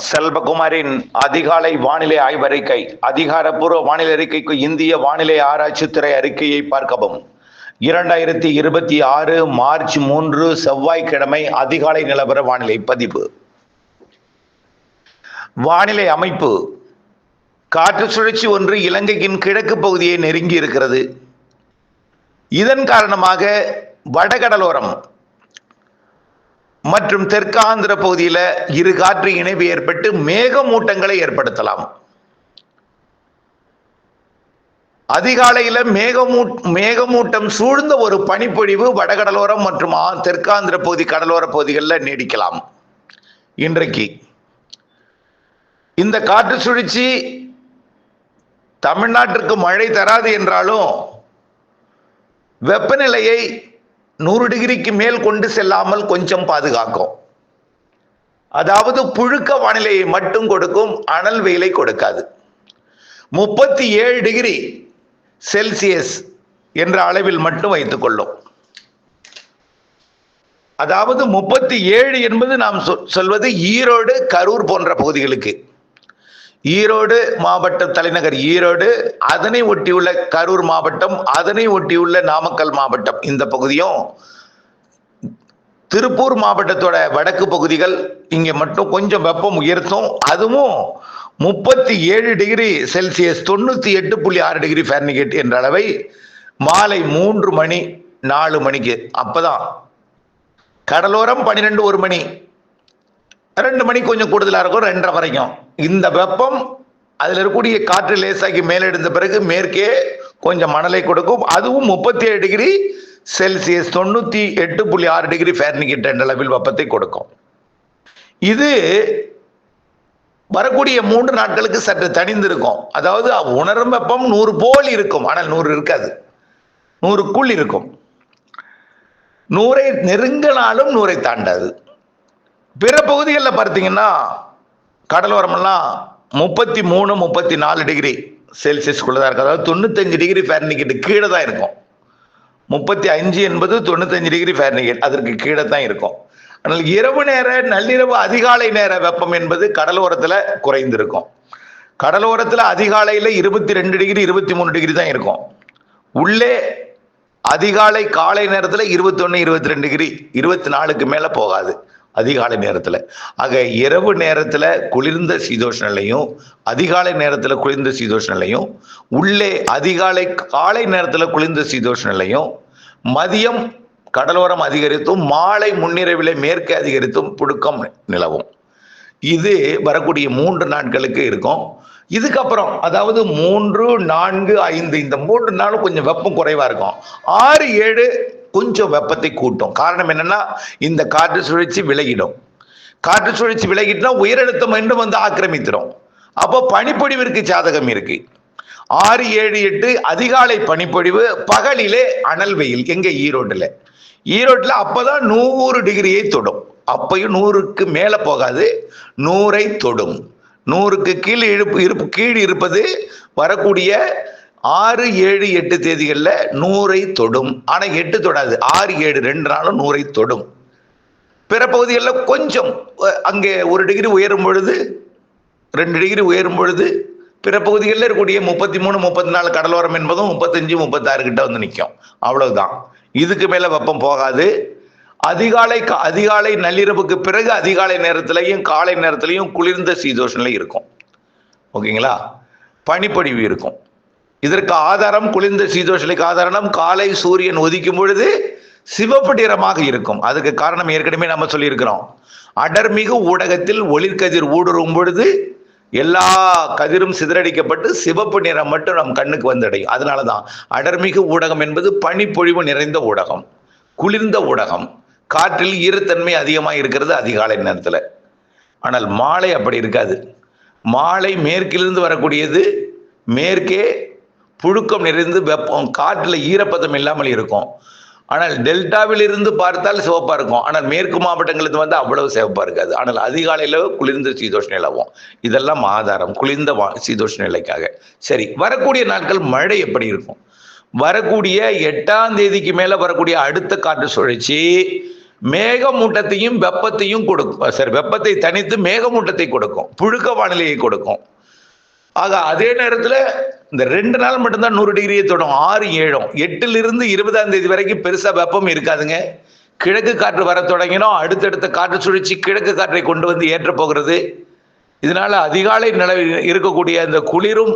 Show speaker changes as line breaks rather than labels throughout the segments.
செல்வகுமாரின் அதிகாலை வானிலை ஆய்வறிக்கை. அதிகாரப்பூர்வ வானிலை அறிக்கைக்கு இந்திய வானிலை ஆராய்ச்சித்துறை அறிக்கையை பார்க்கவும். 2026 மார்ச் 3 செவ்வாய்க்கிழமை அதிகாலை நிலவர வானிலை பதிவு. வானிலை அமைப்பு. காற்று சுழற்சி ஒன்று இலங்கையின் கிழக்கு பகுதியை நெருங்கி இருக்கிறது. இதன் காரணமாக வடகடலோரம் மற்றும் தெற்காந்திர பகுதியில் இரு காற்று இணைவு ஏற்பட்டு மேகமூட்டங்களை ஏற்படுத்தலாம். அதிகாலையில் மேகமூட்டம் சூழ்ந்த ஒரு பனிப்பொழிவு வடகடலோரம் மற்றும் தெற்காந்திர பகுதி கடலோர பகுதிகளில் நீடிக்கலாம். இன்றைக்கு இந்த காற்று சுழற்சி தமிழ்நாட்டிற்கு மழை தராது என்றாலும் வெப்பநிலையை 100 டிகிரிக்கு மேல் கொண்டு செல்லாமல் கொஞ்சம் பாதுகாக்கும். அதாவது புழுக்க வானிலையை மட்டும் கொடுக்கும், அனல் வெயிலை கொடுக்காது. 37 டிகிரி செல்சியஸ் என்ற அளவில் மட்டும் வைத்துக் கொள்ளும். அதாவது 37 என்பது நாம் சொல்வது ஈரோடு, கரூர் போன்ற பகுதிகளுக்கு. ஈரோடு மாவட்டம் தலைநகர் ஈரோடு, அதனை ஒட்டியுள்ள கரூர் மாவட்டம், அதனை ஒட்டியுள்ள நாமக்கல் மாவட்டம், இந்த பகுதியும் திருப்பூர் மாவட்டத்தோட வடக்கு பகுதிகள் இங்கே மட்டும் கொஞ்சம் வெப்பம் உயர்த்தும். அதுவும் 37 டிகிரி செல்சியஸ் 98.6 டிகிரி ஃபாரன்ஹீட் என்ற அளவை மாலை 3 மணி 4 மணிக்கு. அப்பதான் கடலோரம் 12 1 மணி 2 மணி கொஞ்சம் கூடுதலாக இருக்கும், 2:30 வரைக்கும். இந்த வெப்பம் அதில் இருக்கக்கூடிய காற்று லேசாக்கி மேலெடுத்த பிறகு மேற்கே கொஞ்சம் மணலை கொடுக்கும். அதுவும் 37 டிகிரி செல்சியஸ் 98.6 டிகிரி ஃபாரன்ஹீட் என்ற அளவில் வெப்பத்தை கொடுக்கும். இது வரக்கூடிய 3 நாட்களுக்கு சற்று தணிந்திருக்கும். அதாவது உணரும் வெப்பம் 100 போல் இருக்கும், ஆனால் 100 இருக்காது, 100க்குள் இருக்கும். 100ஐ நெருங்கினாலும் 100ஐ தாண்டாது. பிற பகுதிகளில் பார்த்தீங்கன்னா கடலோரமெல்லாம் 33 34 டிகிரி செல்சியஸ்குள்ளதான் இருக்கும். அதாவது 95 டிகிரி ஃபாரன்ஹீட் கீழே தான் இருக்கும். 35 என்பது 95 டிகிரி ஃபாரன்ஹீட், அதற்கு கீழே தான் இருக்கும். ஆனால் இரவு நேர நள்ளிரவு அதிகாலை நேர வெப்பம் என்பது கடலோரத்தில் குறைந்திருக்கும். கடலோரத்தில் அதிகாலையில் 22 டிகிரி 23 டிகிரி தான் இருக்கும். உள்ளே அதிகாலை காலை நேரத்தில் 21 22 டிகிரி 24க்கு மேலே போகாது அதிகாலை நேரத்தில். ஆக இரவு நேரத்தில் குளிர்ந்த சீதோஷ நிலையும் அதிகாலை நேரத்தில் குளிர்ந்த சீதோஷ நிலையும், உள்ளே அதிகாலை காலை நேரத்தில் குளிர்ந்த சீதோஷ நிலையும், மதியம் கடலோரம் அதிகரித்தும் மாலை முன்னிரவிலே மேற்கு அதிகரித்தும் புழுக்கம் நிலவும். இது வரக்கூடிய 3 நாட்களுக்கு இருக்கும். இதுக்கப்புறம் அதாவது 3 4 5 இந்த 3 நாளும் கொஞ்சம் வெப்பம் குறைவா இருக்கும். 6 7 கொஞ்சம் வெப்பத்தை கூட்டும். காரணம் என்னன்னா, இந்த காற்று சுழற்சி விலகிடும். காற்று சுழற்சி விலகிட்டுனா உயரழுத்தம் மீண்டும் வந்து ஆக்கிரமித்திடும். அப்போ பனிப்பொழிவிற்கு சாதகம் இருக்கு. 6 7 8 அதிகாலை பனிப்பொழிவு, பகலிலே அனல் வெயில். எங்க? ஈரோட்டில் அப்பதான் 100 டிகிரியை தொடும். அப்பையும் 100க்கு மேல போகாது, 100ஐ தொடும். 100க்கு கீழ் இருப்பது வரக்கூடிய 6 7 8 தேதிகளில் 100ஐ தொடும். ஆனா 8 தொடாது. 6 7 2 நாளும் 100ஐ தொடும். பிற பகுதிகளில் கொஞ்சம் அங்கே 1 டிகிரி உயரும் பொழுது 2 டிகிரி உயரும் பொழுது பிற பகுதிகளில் இருக்கக்கூடிய 33 34 கடலோரம் என்பதும் 35 36 கிட்ட வந்து நிற்கும். அவ்வளவுதான். இதுக்கு மேல வெப்பம் போகாது. அதிகாலை நள்ளிரவுக்கு பிறகு அதிகாலை நேரத்திலையும் காலை நேரத்திலையும் குளிர்ந்த சீதோஷ நிலை இருக்கும். ஓகேங்களா? பனிப்பொழிவு இருக்கும். இதற்கு ஆதாரம், குளிர்ந்த சீதோஷ நிலைக்கு ஆதாரம் காலை சூரியன் உதிக்கும் பொழுது சிவப்பு நிறமாக இருக்கும். அதுக்கு காரணம் ஏற்கனவே நம்ம சொல்லியிருக்கிறோம். அடர்மிகு ஊடகத்தில் ஒளிர்கதிர் ஊடுருவும் பொழுது எல்லா கதிரும் சிதறடிக்கப்பட்டு சிவப்பு நிறம் மட்டும் நம் கண்ணுக்கு வந்தடையும். அதனாலதான் அடர்மிகு ஊடகம் என்பது பனிப்பொழிவு நிறைந்த ஊடகம், குளிர்ந்த ஊடகம். காற்றில் ஈரத்தன்மை அதிகமாக இருக்கிறது அதிகாலை நேரத்தில். ஆனால் மாலை அப்படி இருக்காது. மாலை மேற்கிலிருந்து வரக்கூடியது, மேற்கே புழுக்கம் நிறைந்து வெப்பம், காற்றில் ஈரப்பதம் இல்லாமல் இருக்கும். ஆனால் டெல்டாவில் இருந்து பார்த்தால் சிவப்பா இருக்கும். ஆனால் மேற்கு மாவட்டங்களுக்கு வந்து அவ்வளவு சிவப்பா இருக்காது. ஆனால் அதிகாலையில் குளிர்ந்த சீதோஷ நிலவும். இதெல்லாம் ஆதாரம் குளிர்ந்த சீதோஷ நிலைக்காக. சரி, வரக்கூடிய நாட்கள் மழை எப்படி இருக்கும்? வரக்கூடிய 8ஆம் தேதிக்கு மேல வரக்கூடிய அடுத்த காற்று சுழற்சி மேகமூட்டத்தையும் வெப்பத்தையும் கொடுக்கும். சரி, வெப்பத்தை தணித்து மேகமூட்டத்தை கொடுக்கும், புழுக்க வானிலையை கொடுக்கும். ஆக அதே நேரத்தில் இந்த 2 நாள் மட்டும்தான் 100 டிகிரியை தொடும். 6, 7, 8லிருந்து 20ஆம் தேதி வரைக்கும் பெருசா வெப்பம் இருக்காதுங்க. கிழக்கு காற்று வர தொடங்கினோம், அடுத்தடுத்த காற்று சுழற்சி கிழக்கு காற்றை கொண்டு வந்து ஏற்ற போகிறது. இதனால அதிகாலை நிலவி இருக்கக்கூடிய இந்த குளிரும்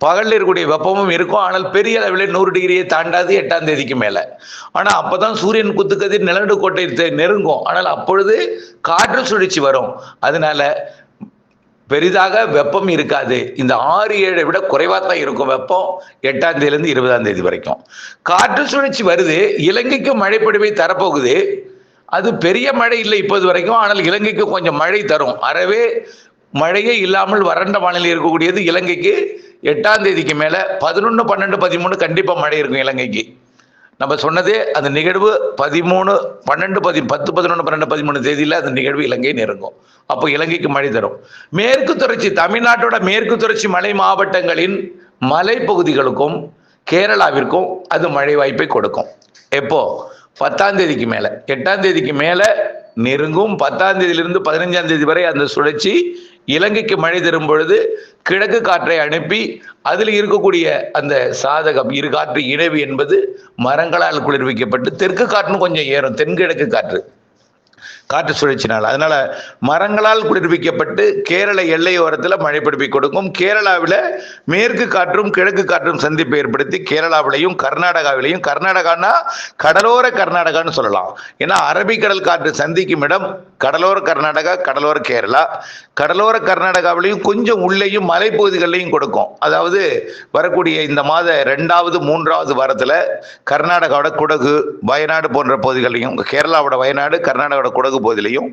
பகலில் இருக்கக்கூடிய வெப்பமும் இருக்கும். ஆனால் பெரிய அளவில் 100 டிகிரியை தாண்டாது 8ஆம் தேதிக்கு மேல. ஆனா அப்பதான் சூரியன் குத்துக்கதிர் நிலநடு கோட்டை நெருங்கும். ஆனால் அப்பொழுது காற்று சுழற்சி வரும். அதனால பெரிதாக வெப்பம் இருக்காது. இந்த 6, 7 விட குறைவா தான் இருக்கும் வெப்பம் 8ஆம் தேதியிலிருந்து 20ஆம் தேதி வரைக்கும். காற்று சுழற்சி வருது, இலங்கைக்கு மழை பொழிவை தரப்போகுது. அது பெரிய மழை இல்லை இப்போது வரைக்கும், ஆனால் இலங்கைக்கு கொஞ்சம் மழை தரும். அறவே மழையே இல்லாமல் வறண்ட வானிலை இருக்கக்கூடியது இலங்கைக்கு 8ஆம் தேதிக்கு மேல 11, 12, 13 கண்டிப்பா மழை இருக்கும் இலங்கைக்கு. நம்ம சொன்னதே அந்த நிகழ்வு 13, 12, 10, 11, 12, 13 தேதியில அந்த நிகழ்வு இலங்கை நெருங்கும். அப்போ இலங்கைக்கு மழை தரும். மேற்கு தொடர்ச்சி, தமிழ்நாட்டோட மேற்கு தொடர்ச்சி மலை மாவட்டங்களின் மலைப்பகுதிகளுக்கும் கேரளாவிற்கும் அது மழை வாய்ப்பை கொடுக்கும். எப்போ? 10ஆம் தேதிக்கு மேல. 8ஆம் தேதிக்கு மேல நெருங்கும். 10ஆம் தேதியிலிருந்து 15ஆம் தேதி வரை அந்த சுழற்சி இலங்கைக்கு மழை தரும் பொழுது கிழக்கு காற்றை அனுப்பி அதில் இருக்கக்கூடிய அந்த சாதகம் இரு காற்று இணைவு என்பது மரங்களால் குளிர்விக்கப்பட்டு தெற்கு காற்றுன்னு கொஞ்சம் ஏறும், தென்கிழக்கு காற்று சுழற்சினால். அதனால மரங்களால் குளிர்விக்கப்பட்டு கேரள எல்லையோரத்தில் மழை பிடிப்பை கொடுக்கும். கேரளாவில் மேற்கு காற்றும் கிழக்கு காற்றும் சந்திப்பை ஏற்படுத்தி கேரளாவிலையும் கர்நாடகாவிலையும், கர்நாடகான்னா கடலோர கர்நாடகான்னு சொல்லலாம். ஏன்னா அரபிக்கடல் காற்று சந்திக்கும் இடம் கடலோர கர்நாடகா, கடலோர கேரளா. கடலோர கர்நாடகாவிலையும் கொஞ்சம் உள்ளேயும் மலைப்பகுதிகளையும் கொடுக்கும். அதாவது வரக்கூடிய இந்த மாத 2வது 3வது வாரத்தில் கர்நாடகாவோட குடகு, வயநாடு போன்ற பகுதிகளையும், கேரளாவோட வயநாடு, கர்நாடகாவோட குடகு பகுதியிலையும்,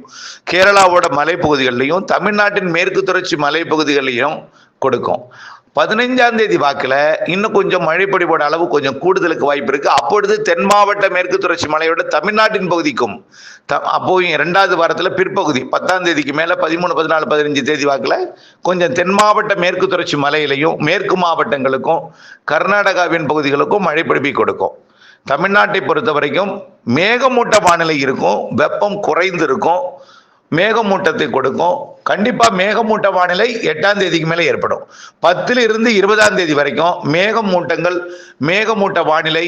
கேரளாவோட மலைப்பகுதிகளிலையும், தமிழ்நாட்டின் மேற்கு தொடர்ச்சி மலைப்பகுதிகளையும் கொடுக்கும். 15ஆம் தேதி வாக்குல இன்னும் கொஞ்சம் மழை பொழிவோட அளவு கொஞ்சம் கூடுதலுக்கு வாய்ப்பு இருக்கு. அப்பொழுது தென் மாவட்ட மேற்கு தொடர்ச்சி மலையோட தமிழ்நாட்டின் பகுதிக்கும் அப்போ 2வது வாரத்தில் பிற்பகுதி 10ஆம் தேதிக்கு மேல 13, 14, 15 தேதி வாக்குல கொஞ்சம் தென் மாவட்ட மேற்கு தொடர்ச்சி மலையிலையும் மேற்கு மாவட்டங்களுக்கும் கர்நாடகாவின் பகுதிகளுக்கும் மழை பொழிவை கொடுக்கும். தமிழ்நாட்டை பொறுத்த வரைக்கும் மேகமூட்ட வானிலை இருக்கும், வெப்பம் குறைந்து இருக்கும், மேகமூட்டத்தை கொடுக்கும். கண்டிப்பா மேகமூட்ட வானிலை 8ஆம் தேதிக்கு மேலே ஏற்படும். 10லிருந்து 20ஆம் தேதி வரைக்கும் மேகமூட்டங்கள், மேகமூட்ட வானிலை,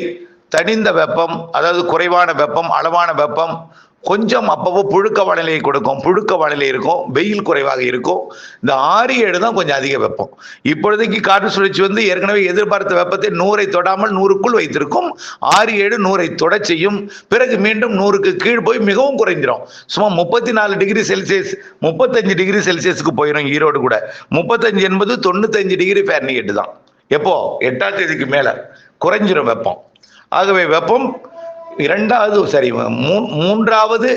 தணிந்த வெப்பம், அதாவது குறைவான வெப்பம், அளவான வெப்பம், கொஞ்சம் அப்பப்போ புழுக்க வானிலையை கொடுக்கும். புழுக்க வானிலை இருக்கும், வெயில் குறைவாக இருக்கும். இந்த 6, 7 தான் கொஞ்சம் அதிக வெப்பம். இப்பொழுதைக்கு காற்று சுழற்சி வந்து ஏற்கனவே எதிர்பார்த்த வெப்பத்தை 100ஐ தொடாமல் 100க்குள் வைத்திருக்கும். 6, 7 100ஐ தொட செய்யும். பிறகு மீண்டும் 100க்கு கீழ் போய் மிகவும் குறைஞ்சிடும். சும்மா 34 டிகிரி செல்சியஸ், 35 டிகிரி செல்சியஸ்க்கு போயிடும். ஈரோடு கூட 35 என்பது 95 டிகிரி ஃபாரன்ஹீட் தான். எப்போ? 8ஆம் தேதிக்கு மேல குறைஞ்சிடும் வெப்பம். ஆகவே வெப்பம் 3வது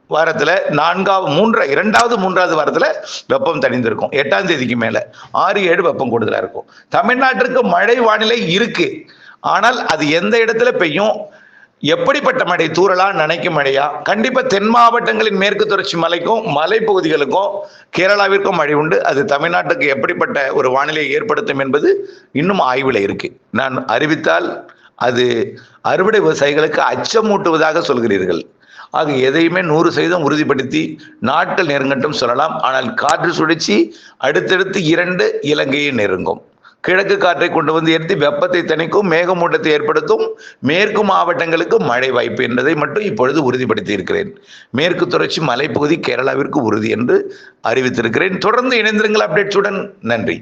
வாரத்துல 2வது 3வது வாரத்துல வெப்பம் தணிந்திருக்கும். 8ஆம் தேதிக்கு மேல 6, 7 வெப்பம் கூடுதலா இருக்கும். தமிழ்நாட்டிற்கு மழை வானிலை இருக்கு. ஆனால் அது எந்த இடத்துல பெய்யும், எப்படிப்பட்ட மழை, தூறலா, நனைக்கும் மழையா? கண்டிப்பா தென் மாவட்டங்களின் மேற்கு தொடர்ச்சி மலைக்கும் மலைப்பகுதிகளுக்கும் கேரளாவிற்கும் மழை உண்டு. அது தமிழ்நாட்டுக்கு எப்படிப்பட்ட ஒரு வானிலையை ஏற்படுத்தும் என்பது இன்னும் ஆய்வுல இருக்கு. நான் அறிவித்தால் அது அறுவடை விவசாயிகளுக்கு அச்சமூட்டுவதாக சொல்கிறீர்கள். ஆக எதையுமே 100% உறுதிப்படுத்தி நாட்கள் நெருங்கட்டும் சொல்லலாம். ஆனால் காற்று சுழற்சி அடுத்தடுத்து 2 இலங்கையை நெருங்கும். கிழக்கு காற்றை கொண்டு வந்து ஏற்றி வெப்பத்தை தணிக்கும், மேகமூட்டத்தை ஏற்படுத்தும், மேற்கு மாவட்டங்களுக்கு மழை வாய்ப்பு என்பதை மட்டும் இப்பொழுது உறுதிப்படுத்தி இருக்கிறேன். மேற்கு தொடர்ச்சி மலைப்பகுதி கேரளாவிற்கு உறுதி என்று அறிவித்திருக்கிறேன். தொடர்ந்து இணைந்திருங்கள் அப்டேட்ஸுடன். நன்றி.